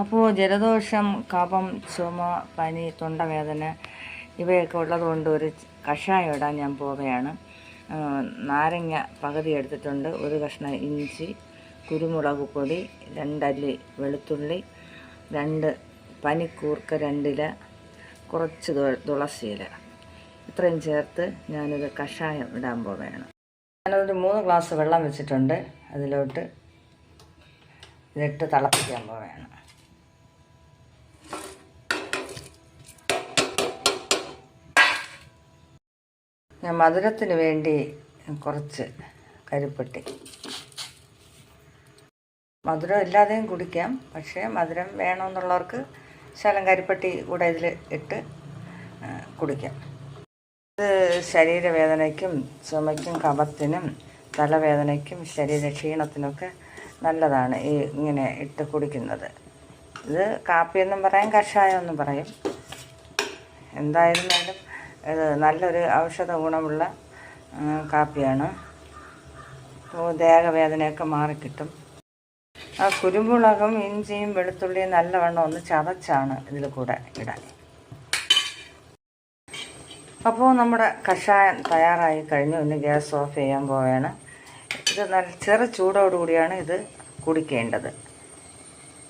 അപ്പോൾ ജലദോഷം, കഫം, ചുമ, പനി, തൊണ്ടവേദന ഇവയൊക്കെ ഉള്ളതുകൊണ്ട് ഒരു കഷായം ഇടാൻ ഞാൻ പോവുകയാണ്. നാരങ്ങ പകുതി എടുത്തിട്ടുണ്ട്, ഒരു കഷ്ണം ഇഞ്ചി, കുരുമുളക് പൊടി, 2 അല്ലി വെളുത്തുള്ളി, 2 പനിക്കൂർക്ക, 2 ഇല, കുറച്ച് തുളസിയില, ഇത്രയും ചേർത്ത് ഞാനൊരു കഷായം ഇടാൻ പോവുകയാണ്. ഞാനൊരു 3 ഗ്ലാസ് വെള്ളം വെച്ചിട്ടുണ്ട്. അതിലോട്ട് ഇതിട്ട് തിളപ്പിക്കാൻ പോവുകയാണ്. ഞാൻ മധുരത്തിന് വേണ്ടി കുറച്ച് കരിപ്പെട്ടി, മധുരം ഇല്ലാതെയും കുടിക്കാം, പക്ഷേ മധുരം വേണമെന്നുള്ളവർക്ക് ശകലം കരിപ്പെട്ടി കൂടെ ഇതിൽ ഇട്ട് കുടിക്കാം. ഇത് ശരീരവേദനയ്ക്കും ചുമയ്ക്കും കഫത്തിനും തലവേദനയ്ക്കും ശരീര ക്ഷീണത്തിനൊക്കെ നല്ലതാണ് ഇങ്ങനെ ഇട്ട് കുടിക്കുന്നത്. ഇത് കാപ്പിയെന്നും പറയും, കഷായമെന്നും പറയും. എന്തായിരുന്നാലും ഇത് നല്ലൊരു ഔഷധ ഗുണമുള്ള കാപ്പിയാണ്. ദേഹവേദനയൊക്കെ മാറിക്കിട്ടും. ആ കുരുമുളകും ഇഞ്ചിയും വെളുത്തുള്ളിയും നല്ലവണ്ണം ഒന്ന് ചതച്ചാണ് ഇതിൽ കൂടെ ഇടാൻ. അപ്പോൾ നമ്മുടെ കഷായം തയ്യാറായി കഴിഞ്ഞു. ഇന്ന് ഗ്യാസ് ഓഫ് ചെയ്യാൻ പോവുകയാണ്. ഇത് നല്ല ചെറു ചൂടോടുകൂടിയാണ് ഇത് കുടിക്കേണ്ടത്.